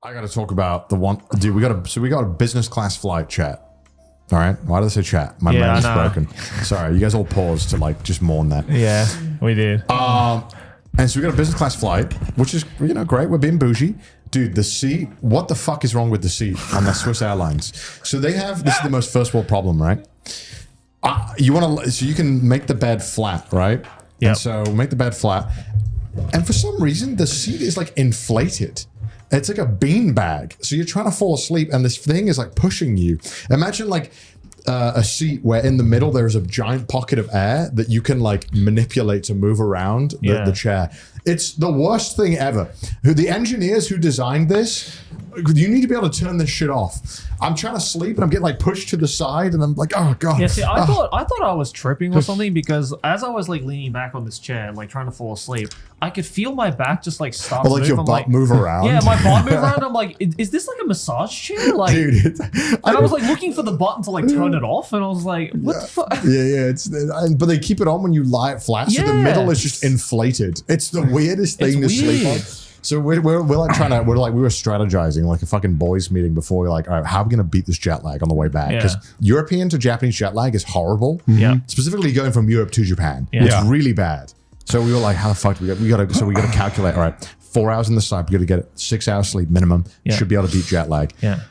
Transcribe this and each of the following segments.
I got to talk about the one, dude. We got a business class flight, chat. All right. Why did I say chat? My brain is broken. Sorry, you guys all paused to like just mourn that. Yeah, we did. And so we got a business class flight, which is great. We're being bougie. Dude, the seat, what the fuck is wrong with the seat on the Swiss Airlines? So they have, this is the most first world problem, right? So you can make the bed flat, right? Yeah. And so make the bed flat. And for some reason, the seat is like inflated. It's like a bean bag. So you're trying to fall asleep and this thing is like pushing you. Imagine like a seat where in the middle there is a giant pocket of air that you can like manipulate to move around the chair. It's the worst thing ever. The engineers who designed this, you need to be able to turn this shit off. I'm trying to sleep and I'm getting like pushed to the side and I'm like, oh god. Yeah, see, I thought I was tripping or something because as I was like leaning back on this chair, like trying to fall asleep, I could feel my back just like start to move. Your butt move around. Yeah, my butt move around. I'm like, is this like a massage chair? Like, dude, I was like looking for the button to like turn it off, and I was like, what the fuck? Yeah. But they keep it on when you lie it flat, so the middle is just inflated. It's the weirdest thing to sleep on. So we're like we were strategizing like a fucking boys meeting before. We're like, all right, how are we gonna beat this jet lag on the way back? Because European to Japanese jet lag is horrible. Yeah. Specifically going from Europe to Japan, it's really bad. So we were like, how the fuck do we got to calculate? All right, 4 hours in the sun, we got to get 6 hours sleep minimum. Should be able to beat jet lag. Yeah.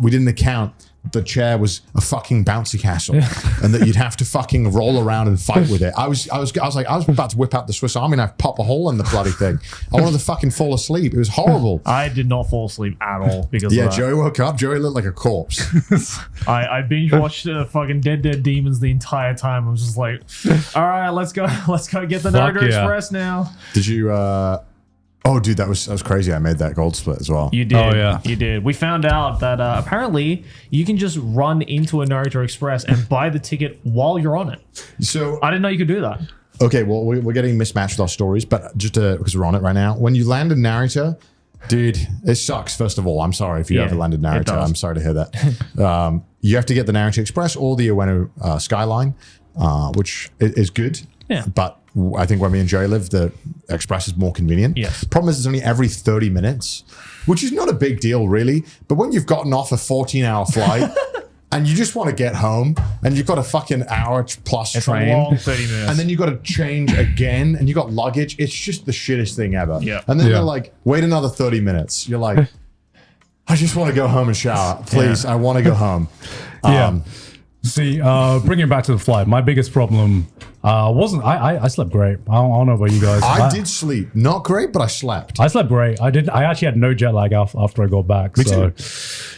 We didn't account the chair was a fucking bouncy castle and that you'd have to fucking roll around and fight with it. I was about to whip out the Swiss Army knife, pop a hole in the bloody thing. I wanted to fucking fall asleep. It was horrible. I did not fall asleep at all because of that. Joey woke up. Joey looked like a corpse. I binge watched fucking Dead Demons the entire time. I was just like, all right, let's go get the Naruto Express now. Did you oh, dude, that was crazy. I made that gold split as well. You did. Oh, yeah. You did. We found out that apparently you can just run into a Naruto Express and buy the ticket while you're on it. So I didn't know you could do that. Okay, well, we're getting mismatched with our stories, but just because we're on it right now, when you land in Narita, dude, it sucks. First of all, I'm sorry if you ever landed Narita. I'm sorry to hear that. You have to get the Naruto Express or the Ueno Skyline, which is good. Yeah. But I think where me and Joey live, the Express is more convenient. Yes. Problem is it's only every 30 minutes, which is not a big deal really. But when you've gotten off a 14-hour flight and you just want to get home and you've got a fucking hour plus train. A long 30 minutes. And then you've got to change again and you got luggage. It's just the shittest thing ever. Yeah. And then they're like, wait another 30 minutes. You're like, I just want to go home and shower. Please, I want to go home. See, bringing it back to the flight, my biggest problem wasn't I slept great. I don't know about you guys. I did sleep. Not great, but I slept. I slept great. I actually had no jet lag after I got back. Me too.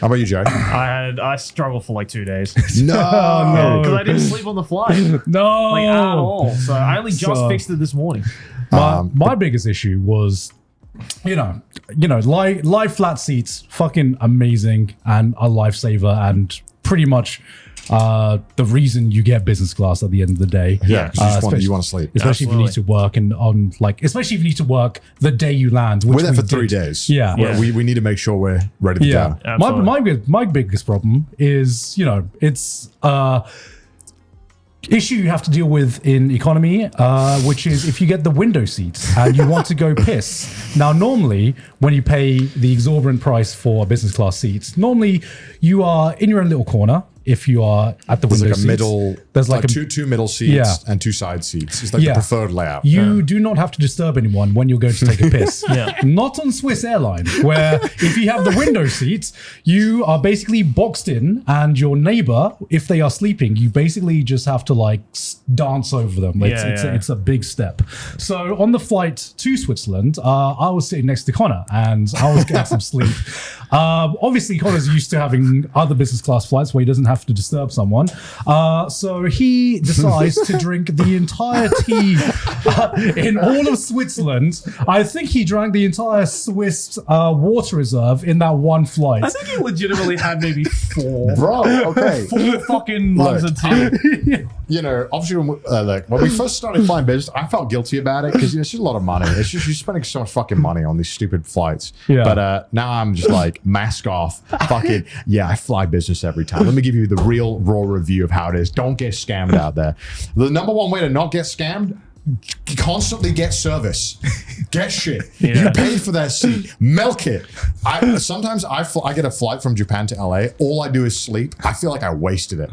How about you, Joe? I struggled for like 2 days. No. Because I didn't sleep on the flight. No. Like at all. So I only just fixed it this morning. My biggest issue was, live flat seats, fucking amazing and a lifesaver and pretty much the reason you get business class at the end of the day. Yeah, you want to sleep. Especially if you need to work especially if you need to work the day you land. Which we're there for 3 days. Yeah. We need to make sure we're ready to go. My biggest problem is, it's issue you have to deal with in economy, which is if you get the window seats and you want to go piss. Now, normally, when you pay the exorbitant price for business class seats, normally you are in your own little corner. If you are at the window seats, there's like two middle seats and 2 side seats. It's like the preferred layout. You do not have to disturb anyone when you're going to take a piss. Not on Swiss Airlines, where if you have the window seats, you are basically boxed in, and your neighbor, if they are sleeping, you basically just have to like dance over them. It's a big step. So on the flight to Switzerland, I was sitting next to Connor, and I was getting some sleep. Obviously, Connor's used to having other business class flights where he doesn't have to disturb someone. So he decides to drink the entire tea in all of Switzerland. I think he drank the entire Swiss water reserve in that one flight. I think he legitimately had maybe 4. Bro, okay. 4 fucking mugs of tea. Obviously, when we first started flying business, I felt guilty about it because it's just a lot of money. It's just you're spending so much fucking money on these stupid flights. Yeah. But now I'm just like, mask off. Fucking, I fly business every time. Let me give you the real raw review of how it is. Don't get scammed out there. The number one way to not get scammed, constantly get service, get shit. You paid for that seat, milk it. Sometimes I get a flight from Japan to LA. All I do is sleep. I feel like I wasted it.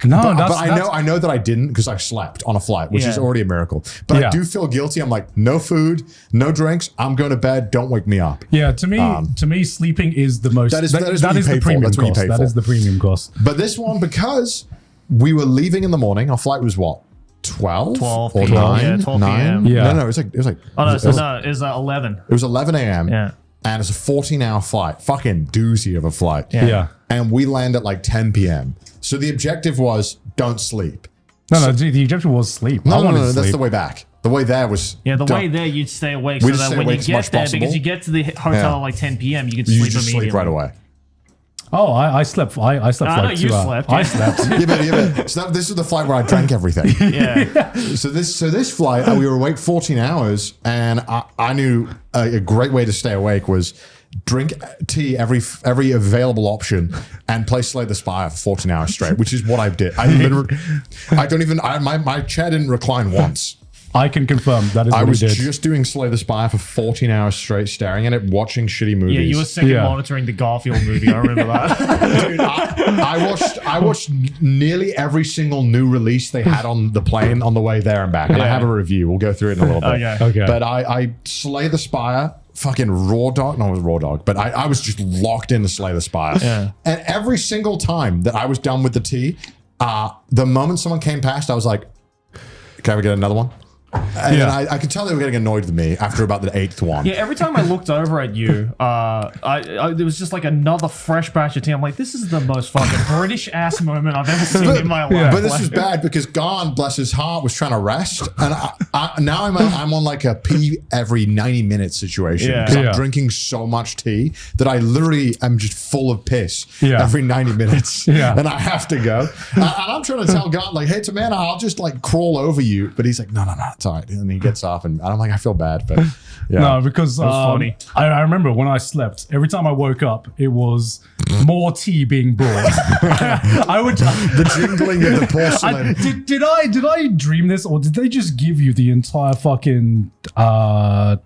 No, but I know that I didn't because I slept on a flight, which is already a miracle. But I do feel guilty. I'm like, no food, no drinks. I'm going to bed. Don't wake me up. Yeah, to me, sleeping is the most. That is the premium cost. That is the premium cost. But this one, because we were leaving in the morning, our flight was what? 12 or 9? Yeah, 12 p.m. Yeah. No, it was like. Oh, no, it was 11. It was 11 a.m. Yeah. And it's a 14-hour flight. Fucking doozy of a flight. Yeah. And we land at like 10 p.m. So the objective was don't sleep. No, the objective was sleep. No, that's the way back. The way there was... Yeah, the way there, you'd stay awake We'd so that stay when you awake as get much there, possible. because you get to the hotel at like 10 p.m., you could sleep just immediately. sleep right away. Oh, I slept. I slept I know like you 2 hours. slept. I slept. But so this is the flight where I drank everything. Yeah. So this flight, we were awake 14 hours, and I knew a great way to stay awake was drink tea every available option and play Slay the Spire for 14 hours straight, which is what I did. My chair didn't recline once. I can confirm that is what I was we did. just doing Slay the Spire for 14 hours straight, staring at it, watching shitty movies. Yeah, you were second monitoring the Garfield movie. I remember that. Dude, I watched nearly every single new release they had on the plane on the way there and back. And I have a review. We'll go through it in a little bit. Okay. But I Slay the Spire, fucking Raw Dog. No, it was Raw Dog. But I was just locked into Slay the Spire. Yeah. And every single time that I was done with the tea, the moment someone came past, I was like, can I get another one? And then I could tell they were getting annoyed with me after about the 8th one. Yeah, every time I looked over at you, there was just like another fresh batch of tea. I'm like, this is the most fucking British ass moment I've ever seen in my life. But this is bad because Garn, bless his heart, was trying to rest, and now I'm on like a pee every 90 minutes situation because I'm drinking so much tea that I literally am just full of piss every 90 minutes, and I have to go. And I'm trying to tell Garn like, hey, Tamana, I'll just like crawl over you, but he's like, no, it's all right. And he gets off, and I'm like, I feel bad, but no, because funny. I remember when I slept, every time I woke up, it was more tea being brought. I would the jingling of the porcelain. Did I dream this, or did they just give you the entire fucking the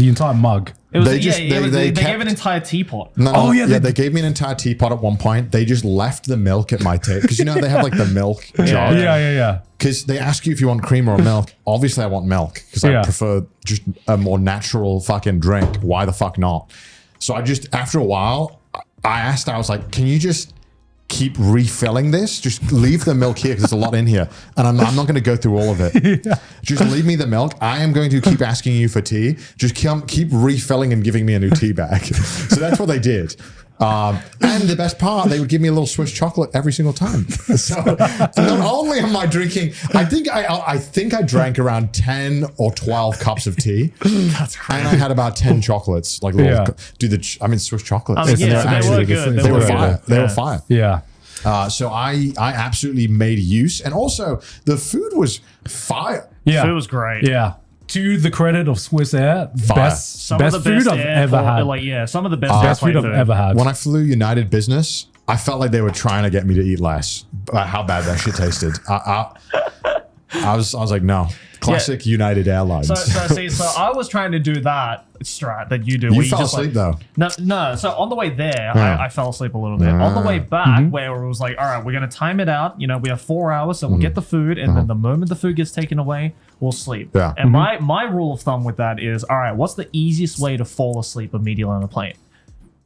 entire mug? It was, They they gave an entire teapot. No, they gave me an entire teapot at one point. They just left the milk at my table because they have like the milk jar. Yeah. Because they ask you if you want cream or milk. Obviously, I want milk because I prefer just a more natural fucking drink. Why the fuck not? So I just, after a while, I was like, can you just keep refilling this? Just leave the milk here because there's a lot in here. And I'm not going to go through all of it. Just leave me the milk. I am going to keep asking you for tea. Just keep refilling and giving me a new tea bag. So that's what they did. And the best part, they would give me a little Swiss chocolate every single time. So not only am I drinking, I think I drank around 10 or 12 cups of tea. That's crazy. And I had about 10 chocolates. Like little, Swiss chocolates. They were good. They were fire. They were fire. Yeah. So I absolutely made use, and also the food was fire. Yeah. Food was great. Yeah. To the credit of Swiss Air, best food I've ever had. Some of the best Best food I've ever had. When I flew United Business, I felt like they were trying to get me to eat less. How bad that shit tasted. I was like, no. Classic United Airlines. So I was trying to do that strat that you do. You fell asleep though. No. So on the way there, I fell asleep a little bit. On the way back, where it was like, all right, we're going to time it out. We have 4 hours, so we'll get the food. And then the moment the food gets taken away, we'll sleep. Yeah. And my rule of thumb with that is, all right, what's the easiest way to fall asleep immediately on a plane?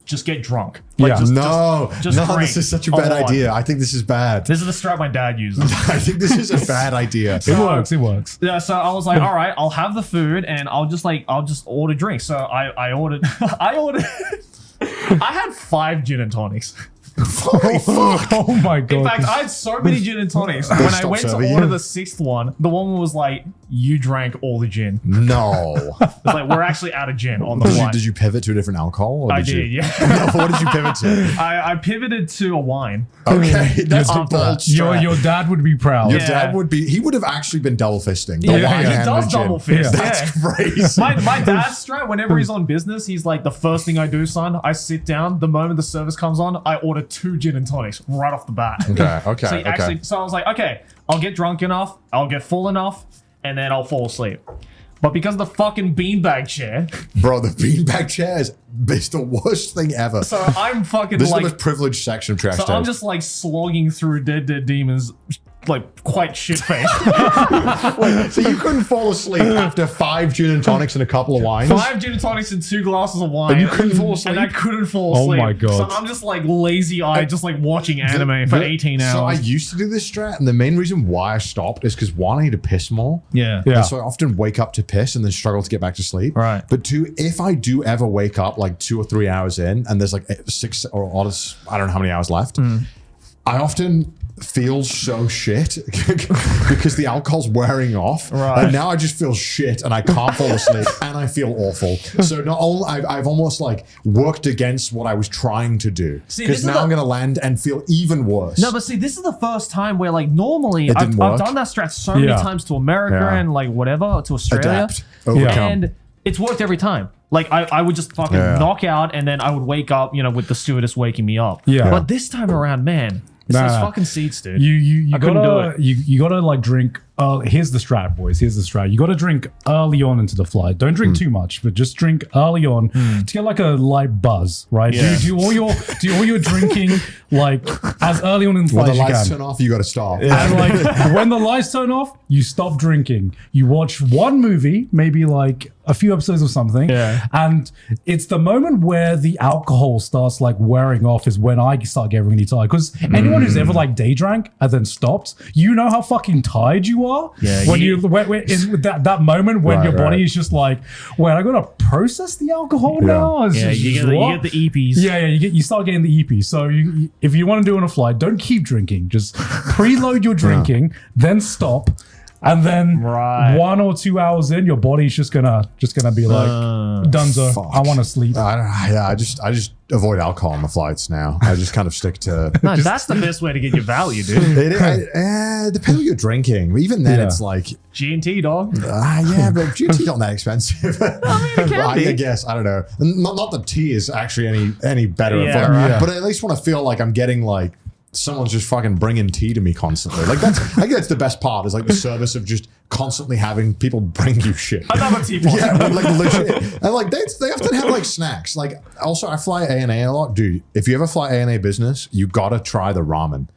Just get drunk. Yeah. Just drink this is such a bad idea. I think this is bad. This is the strat my dad uses. I think this is a bad idea. It works. Yeah, so I was like, all right, I'll have the food and I'll just order drinks. So I ordered I had 5 gin and tonics. Holy fuck. Oh my god. In fact, I had so many gin and tonics. When I went to order the 6th one, the woman was like, you drank all the gin. No. It's like, we're actually out of gin on the flight. Did you pivot to a different alcohol? Or I did, yeah. What did you pivot to? I pivoted to a wine. Okay, that's a After bold that. strat. Your dad would be proud. Your Yeah. dad would be, he would have actually been double fisting. The Yeah, wine he and does the gin. double fist. Yeah. That's Yeah. crazy. My dad's strat, whenever he's on business, he's like, the first thing I do, son, I sit down. The moment the service comes on, I order 2 gin and tonics right off the bat. Okay. So I was like, okay, I'll get drunk enough, I'll get full enough, and then I'll fall asleep. But because of the fucking beanbag chair, Bro, the beanbag chair is the worst thing ever. so I'm fucking This is like, the most privileged section of Trash so Tape. I'm just like slogging through Dead Demons, like quite shit faced. So you couldn't fall asleep after 5 gin and tonics and a couple of wines? 5 gin and tonics and 2 glasses of wine. And you couldn't fall asleep? And I couldn't fall Oh asleep. my God. So I'm just like lazy-eyed, just like watching anime for 18 hours. So I used to do this strat, and the main reason why I stopped is because one, I need to piss more. yeah. Yeah. And so I often wake up to piss and then struggle to get back to sleep. Right. But 2, if I do ever wake up like 2 or 3 hours in and there's like 6 or I don't know how many hours left, I often feel so shit because the alcohol's wearing off. Right. And now I just feel shit and I can't fall asleep and I feel awful. So not only I've almost like worked against what I was trying to do. See, Because this is now I'm going to land and feel even worse. No, but see, this is the first time where like normally It I've didn't work. done that strat so many Yeah. times to America Yeah. and like whatever, to Australia. Adapt. Overcome. And it's worked every time. Like I would just fucking Yeah. knock out and then I would wake up, with the stewardess waking me up. Yeah. But this time around, man, it's those fucking seats, dude. You I couldn't gotta do it. you gotta like drink. Here's the strat, boys. Here's the strat. You gotta drink early on into the flight. Don't drink too much, but just drink early on to get like a light buzz, right? Yeah. Do all your drinking like as early on in the When flight the as you lights can. turn off, you got to stop. And like when the lights turn off, you stop drinking. You watch one movie, maybe like a few episodes of something. Yeah. And it's the moment where the alcohol starts like wearing off is when I start getting really tired. Because anyone who's ever like day drank and then stopped, you know how fucking tired you are. Yeah, When when in that moment when your body Right. is just like, wait, I gotta process the alcohol now. It's yeah, just- you just get what? the EPs. Yeah, you start getting the EP. So if you want to do it on a flight, don't keep drinking. Just preload your drinking, then stop, and then Right. 1 or 2 hours in, your body's just gonna be like, Dunzo, Fuck. I want to sleep. I just avoid alcohol on the flights now. I just kind of stick to. No, that's the best way to get your value, dude. It depends what you're drinking. But even then, Yeah. it's like, G&T, dog. yeah, but GT not that expensive. it can I be. guess I don't know. Not that tea is actually any better, Yeah, but, right. but I at least want to feel like I'm getting like someone's just fucking bringing tea to me constantly. Like I think that's the best part is like the service of just constantly having people bring you shit. Another teapot. Yeah, but like legit. And like they often have like snacks. Like also I fly ANA a lot. Dude, if you ever fly ANA business, you gotta try the ramen.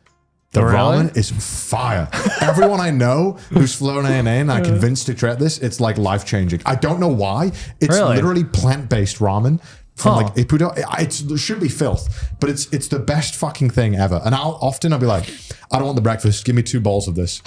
The Really? ramen is fire. Everyone I know who's flown ANA and I convinced to try this, it's like life changing. I don't know why. It's Really? literally plant-based ramen. From Huh. like it should be filth, but it's the best fucking thing ever. And I'll be like, I don't want the breakfast. Give me 2 bowls of this.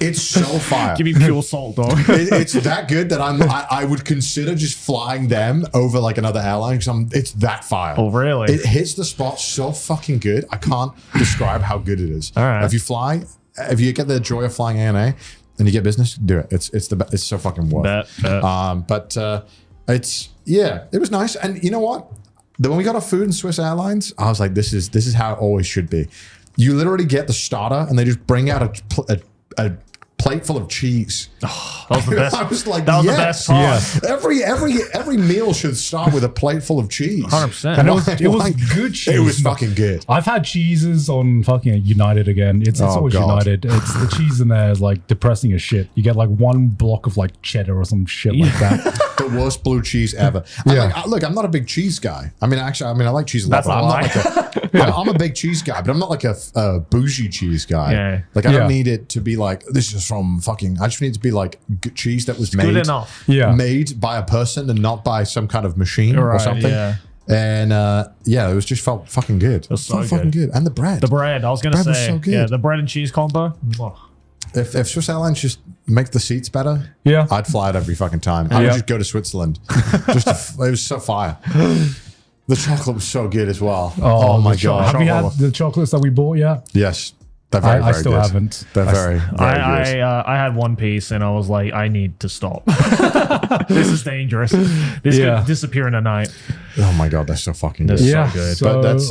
It's so fire. Give me pure salt, dog. It's that good that I would consider just flying them over like another airline because it's that fire. Oh, really? It hits the spot so fucking good. I can't describe how good it is. All right. If you get the joy of flying ANA and you get business, do it. It's so fucking worth it. Bet. It was nice. And you know what? When we got our food in Swiss Airlines, I was like, this is how it always should be. You literally get the starter and they just bring out a plate full of cheese. That was the best. I was like, that was yes. the best part. Every meal should start with a plate full of cheese. 100%. And it was good cheese. It was fucking good. I've had cheeses on fucking United again. It's always God. United. It's the cheese in there is like depressing as shit. You get like 1 block of like cheddar or some shit like that. The worst blue cheese ever. Yeah. Look, I'm not a big cheese guy. I mean, I like cheese a lot. That's But a I'm lie. not like I'm a big cheese guy, but I'm not like a bougie cheese guy. Yeah. Like I Yeah. don't need it to be like this is from fucking. I just need it to be like cheese that was made Good enough. Yeah. made by a person and not by some kind of machine or Right, something. yeah. And it was just felt fucking good. It was so fucking good. good. And the bread. The bread, I was going to Bread was say. so good. Yeah, the bread and cheese combo. Mwah. If Swiss Airlines just make the seats better, Yeah. I'd fly it every fucking time. I would Yeah. just go to Switzerland. It was so fire. The chocolate was so good as well. Oh, my god! Have you had the chocolates that we bought yet? Yes, they're very, I very still good. haven't. They're very, very good. I had 1 piece and I was like, I need to stop. This is dangerous. This Yeah. could disappear in a night. Oh my god, they're so fucking good. They're Yeah. so good. So But that's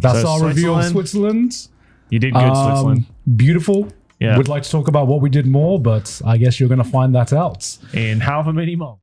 that's So our review of Switzerland? Switzerland. You did good, Switzerland. Beautiful. Yeah. Would like to talk about what we did more, but I guess you're going to find that out. In however many months.